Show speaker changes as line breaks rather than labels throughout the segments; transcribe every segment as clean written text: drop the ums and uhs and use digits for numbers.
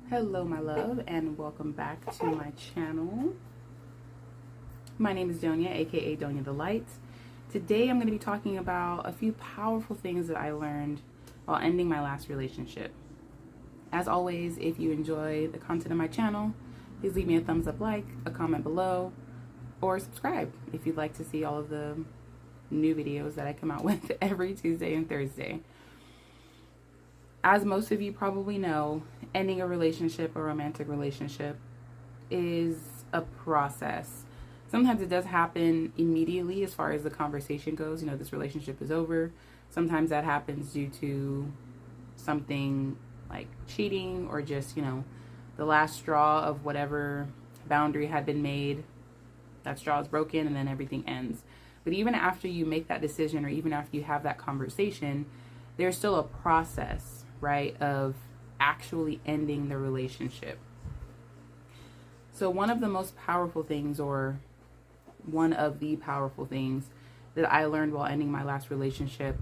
Hello my love, and welcome back to my channel. My name is Doña, aka Doña the Light. Today I'm going to be talking about a few powerful things that I learned while ending my last relationship. As always, if you enjoy the content of my channel, please leave me a thumbs up, like, a comment below, or subscribe if you'd like to see all of the new videos that I come out with every Tuesday and Thursday. As most of you probably know, ending a relationship, a romantic relationship, is a process. Sometimes it does happen immediately as far as the conversation goes. You know, this relationship is over. Sometimes that happens due to something like cheating or just, the last straw of whatever boundary had been made. That straw is broken and then everything ends. But even after you make that decision or even after you have that conversation, there's still a process, right, of actually ending the relationship. So one of the most powerful things, or one of the powerful things that I learned while ending my last relationship,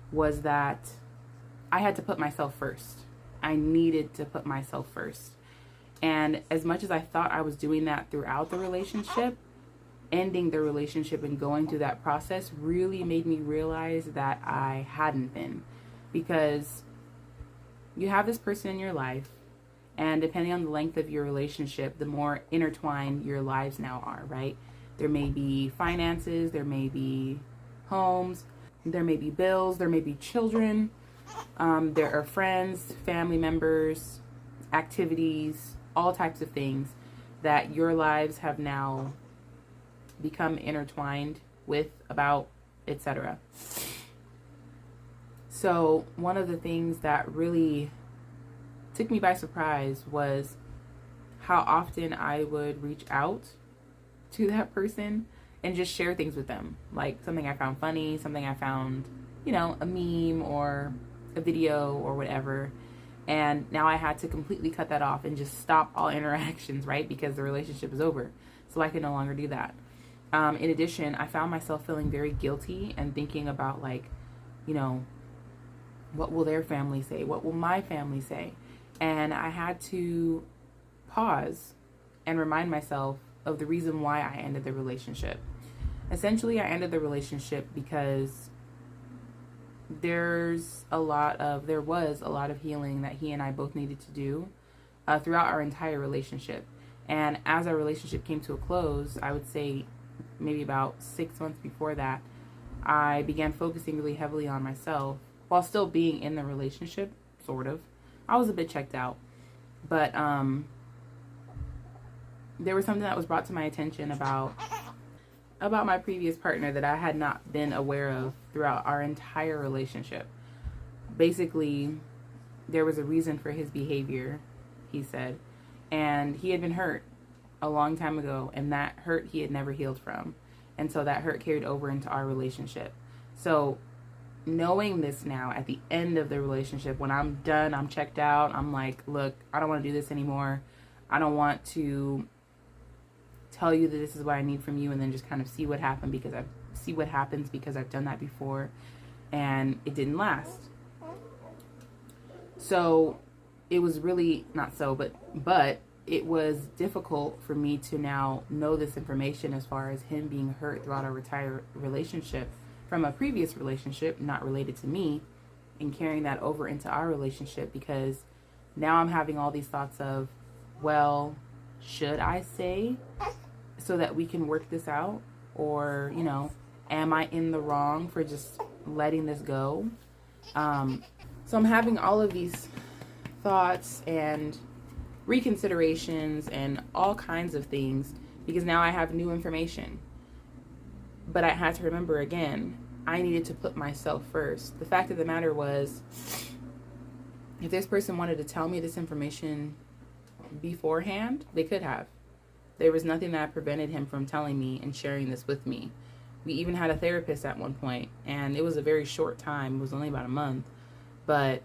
was that I had to put myself first. I needed to put myself first. And as much as I thought I was doing that throughout the relationship, ending the relationship and going through that process really made me realize that I hadn't been. Because you have this person in your life, and depending on the length of your relationship, the more intertwined your lives now are, right? There may be finances, there may be homes, there may be bills, there may be children, there are friends, family members, activities, all types of things that your lives have now become intertwined with, about, etc. So one of the things that really took me by surprise was how often I would reach out to that person and just share things with them. Like something I found funny, something I found, a meme or a video or whatever. And now I had to completely cut that off and just stop all interactions, right? Because the relationship is over. So I can no longer do that. In addition, I found myself feeling very guilty and thinking about what will their family say? What will my family say? And I had to pause and remind myself of the reason why I ended the relationship. Essentially, I ended the relationship because there was a lot of healing that he and I both needed to do throughout our entire relationship. And as our relationship came to a close, I would say maybe about 6 months before that, I began focusing really heavily on myself while still being in the relationship, sort of. I was a bit checked out. But there was something that was brought to my attention about my previous partner that I had not been aware of throughout our entire relationship. Basically, there was a reason for his behavior, he said. And he had been hurt a long time ago, and that hurt he had never healed from. And so that hurt carried over into our relationship. So knowing this now at the end of the relationship, when I'm done, I'm checked out, I'm like, look, I don't want to do this anymore. I don't want to tell you that this is what I need from you and then just kind of see what happens because I've done that before and it didn't last. So it was really but it was difficult for me to now know this information as far as him being hurt throughout our entire relationship from a previous relationship, not related to me, and carrying that over into our relationship, because now I'm having all these thoughts of, well, should I say so that we can work this out? Or, am I in the wrong for just letting this go? So I'm having all of these thoughts and reconsiderations and all kinds of things because now I have new information. But I had to remember again, I needed to put myself first. The fact of the matter was, if this person wanted to tell me this information beforehand, they could have. There was nothing that prevented him from telling me and sharing this with me. We even had a therapist at one point, and it was a very short time. It was only about a month. But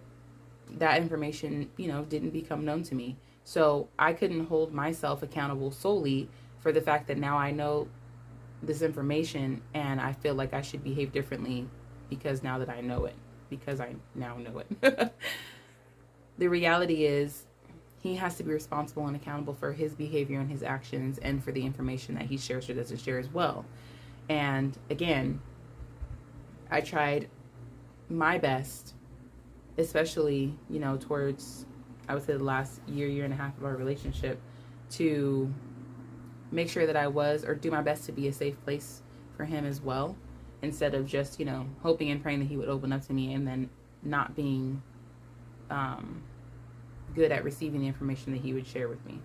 that information, didn't become known to me. So I couldn't hold myself accountable solely for the fact that now I know this information and I feel like I should behave differently because now that I know it. Because I now know it. The reality is, he has to be responsible and accountable for his behavior and his actions and for the information that he shares or doesn't share as well. And again, I tried my best, especially, towards, I would say, the last year and a half of our relationship, to make sure that I was, or do my best to be a safe place for him as well, instead of just, hoping and praying that he would open up to me and then not being good at receiving the information that he would share with me.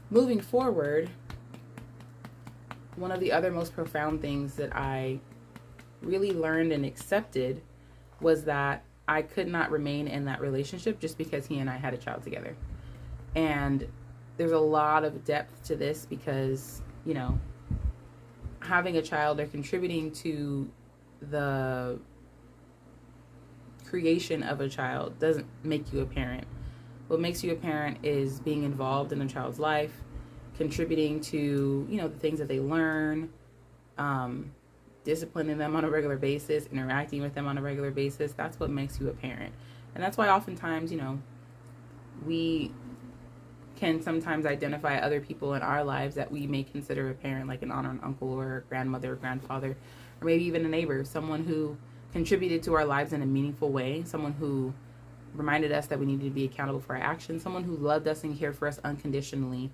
Moving forward, one of the other most profound things that I really learned and accepted was that I could not remain in that relationship just because he and I had a child together. And there's a lot of depth to this because, having a child or contributing to the creation of a child doesn't make you a parent. What makes you a parent is being involved in a child's life, contributing to, the things that they learn, disciplining them on a regular basis, interacting with them on a regular basis. That's what makes you a parent. And that's why oftentimes, we can sometimes identify other people in our lives that we may consider a parent, like an aunt or an uncle or a grandmother or grandfather, or maybe even a neighbor, someone who contributed to our lives in a meaningful way, someone who reminded us that we needed to be accountable for our actions, someone who loved us and cared for us unconditionally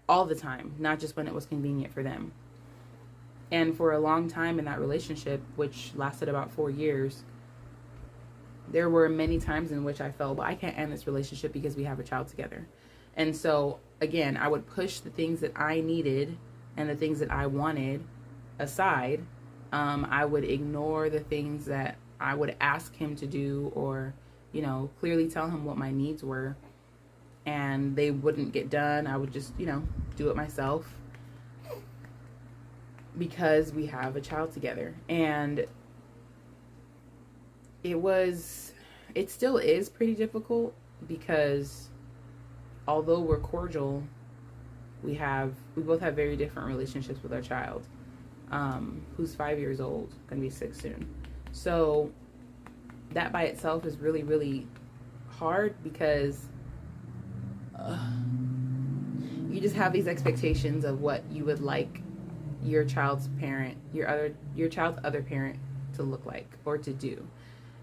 all the time, not just when it was convenient for them. And for a long time in that relationship, which lasted about 4 years, there were many times in which I felt, well, I can't end this relationship because we have a child together. And so, again, I would push the things that I needed and the things that I wanted aside. I would ignore the things that I would ask him to do or, clearly tell him what my needs were. And they wouldn't get done. I would just, do it myself because we have a child together. And it still is pretty difficult because although we're cordial, we both have very different relationships with our child, who's 5 years old, gonna be 6 soon. So that by itself is really, really hard because you just have these expectations of what you would like your child's parent, your child's other parent to look like or to do.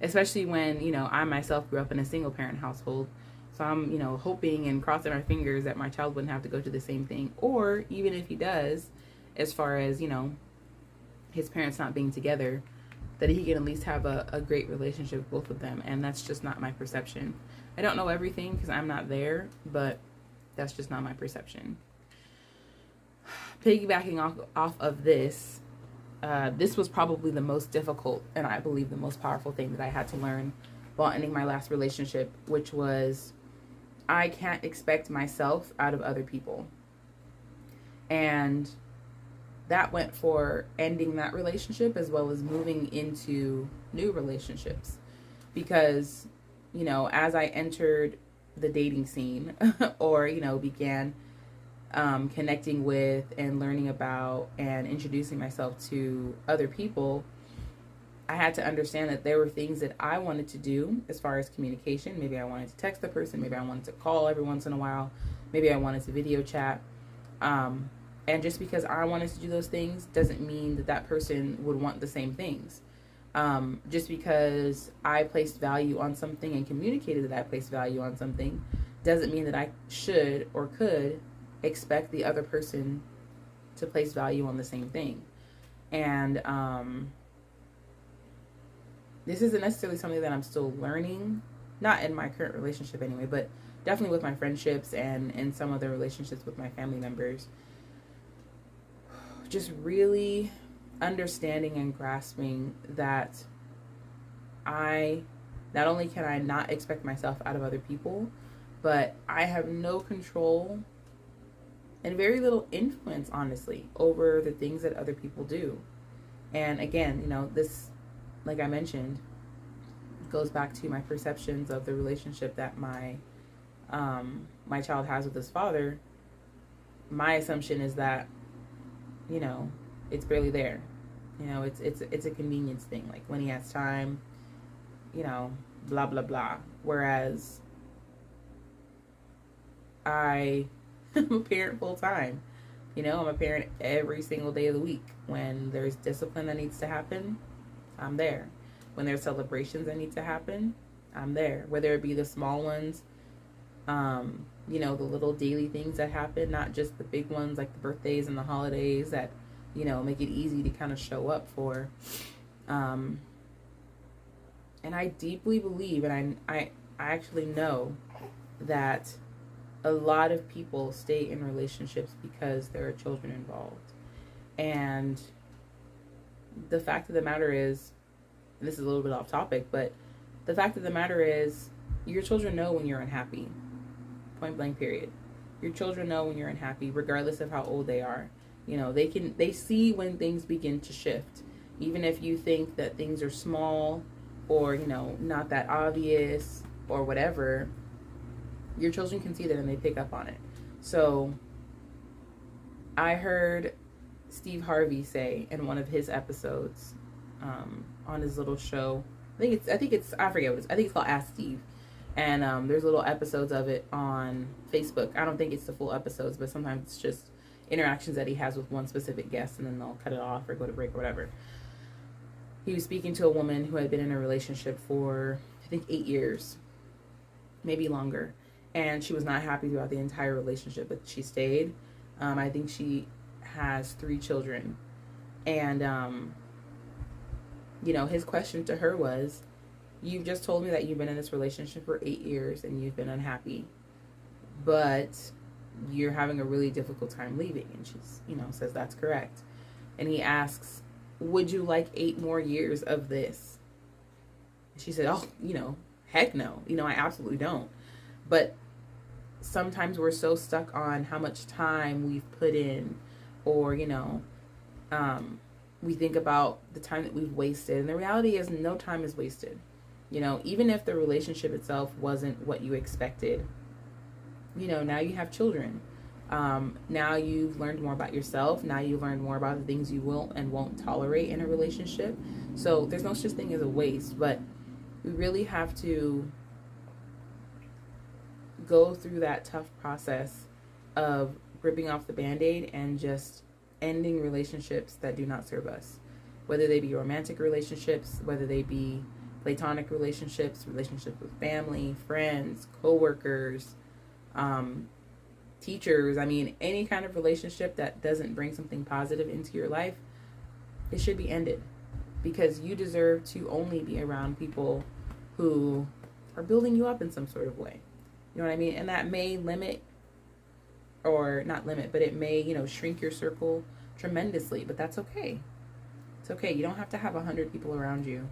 Especially when, I myself grew up in a single parent household. So I'm, hoping and crossing our fingers that my child wouldn't have to go through the same thing. Or even if he does, as far as, his parents not being together, that he can at least have a great relationship with both of them. And that's just not my perception. I don't know everything because I'm not there, but that's just not my perception. Piggybacking off of this, this was probably the most difficult and I believe the most powerful thing that I had to learn while ending my last relationship, which was I can't expect myself out of other people. And that went for ending that relationship as well as moving into new relationships. Because, as I entered the dating scene or, began connecting with and learning about and introducing myself to other people, I had to understand that there were things that I wanted to do as far as communication. Maybe I wanted to text the person. Maybe I wanted to call every once in a while. Maybe I wanted to video chat. And just because I wanted to do those things doesn't mean that person would want the same things. Just because I placed value on something and communicated that I placed value on something doesn't mean that I should or could expect the other person to place value on the same thing. And this isn't necessarily something that I'm still learning, not in my current relationship anyway, but definitely with my friendships and in some other relationships with my family members. Just really understanding and grasping that not only can I not expect myself out of other people, but I have no control and very little influence, honestly, over the things that other people do. And again, this, like I mentioned, goes back to my perceptions of the relationship that my child has with his father. My assumption is that, it's barely there. It's a convenience thing. Like when he has time, blah, blah, blah. Whereas I'm a parent full time. You know, I'm a parent every single day of the week. When there's discipline that needs to happen, I'm there. When there's celebrations that need to happen, I'm there. Whether it be the small ones, you know, the little daily things that happen, not just the big ones like the birthdays and the holidays that, you know, make it easy to kind of show up for. And I deeply believe, and I actually know that a lot of people stay in relationships because there are children involved. And the fact of the matter is, and this is a little bit off topic, but the fact of the matter is, your children know when you're unhappy. Point blank, period. Your children know when you're unhappy, regardless of how old they are. You know, they see when things begin to shift. Even if you think that things are small or, you know, not that obvious or whatever, your children can see that and they pick up on it. So I heard Steve Harvey say in one of his episodes, on his little show, I think it's I forget what it's, I think it's called Ask Steve. And there's little episodes of it on Facebook. I don't think it's the full episodes, but sometimes it's just interactions that he has with one specific guest, and then they'll cut it off or go to break or whatever. He was speaking to a woman who had been in a relationship for, I think, 8 years, maybe longer. And she was not happy throughout the entire relationship, but she stayed. I think she has 3 children. And, you know, his question to her was, you've just told me that you've been in this relationship for 8 years and you've been unhappy, but you're having a really difficult time leaving. And she's, you know, says that's correct. And he asks, would you like 8 more years of this? She said, oh, you know, heck no. You know, I absolutely don't. But sometimes we're so stuck on how much time we've put in, or, you know, we think about the time that we've wasted. And the reality is no time is wasted. You know, even if the relationship itself wasn't what you expected, you know, now you have children. Now you've learned more about yourself. Now you've learned more about the things you will and won't tolerate in a relationship. So there's no such thing as a waste, but we really have to go through that tough process of ripping off the Band-Aid and just ending relationships that do not serve us. Whether they be romantic relationships, whether they be platonic relationships, relationships with family, friends, co-workers, teachers. I mean, any kind of relationship that doesn't bring something positive into your life, it should be ended. Because you deserve to only be around people who are building you up in some sort of way. You know what I mean? And that may limit, or not limit, but it may, you know, shrink your circle tremendously. But that's okay. It's okay. You don't have to have 100 people around you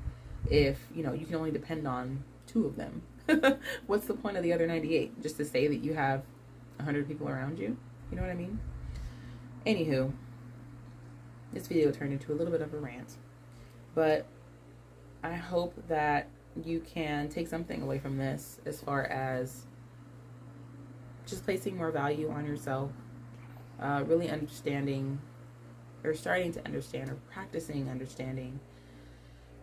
if, you know, you can only depend on 2 of them. What's the point of the other 98? Just to say that you have 100 people around you? You know what I mean? Anywho, this video turned into a little bit of a rant. But I hope that you can take something away from this as far as just placing more value on yourself, really understanding, or starting to understand, or practicing understanding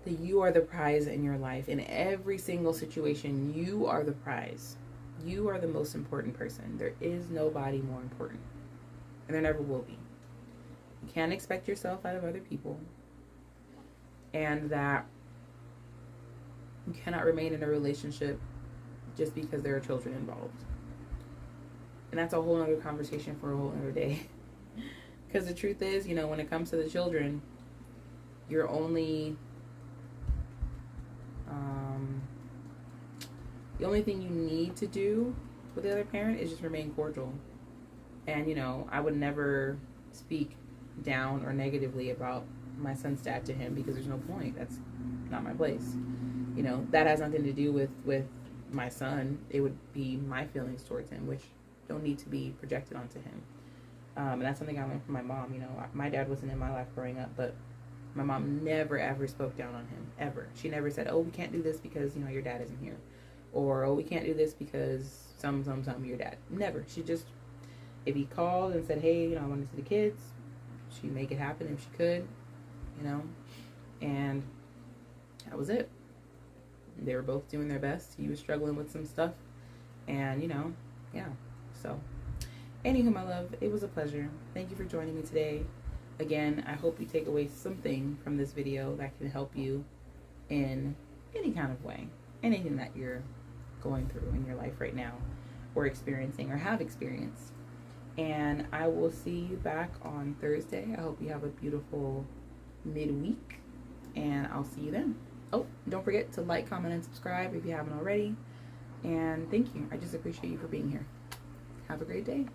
that you are the prize in your life. In every single situation, you are the prize. You are the most important person. There is nobody more important. And there never will be. You can't expect yourself out of other people. And that you cannot remain in a relationship just because there are children involved. And that's a whole other conversation for a whole other day. Because the truth is, you know, when it comes to the children, you're only... the only thing you need to do with the other parent is just remain cordial. And, you know, I would never speak down or negatively about my son's dad to him, because there's no point. That's not my place. You know, that has nothing to do with my son. It would be my feelings towards him, which don't need to be projected onto him. And that's something I learned from my mom. You know, my dad wasn't in my life growing up, but my mom never ever spoke down on him, ever. She never said, oh, we can't do this because, you know, your dad isn't here. Or, oh, we can't do this because some, your dad. Never. She just, if he called and said, hey, you know, I want to see the kids, she'd make it happen if she could, you know. And that was it. They were both doing their best. He was struggling with some stuff. And, you know, yeah. So, anywho, my love, it was a pleasure. Thank you for joining me today. Again, I hope you take away something from this video that can help you in any kind of way. Anything that you're going through in your life right now, or experiencing, or have experienced. And I will see you back on Thursday. I hope you have a beautiful midweek, and I'll see you then. Oh, don't forget to like, comment, and subscribe if you haven't already. And thank you. I just appreciate you for being here. Have a great day.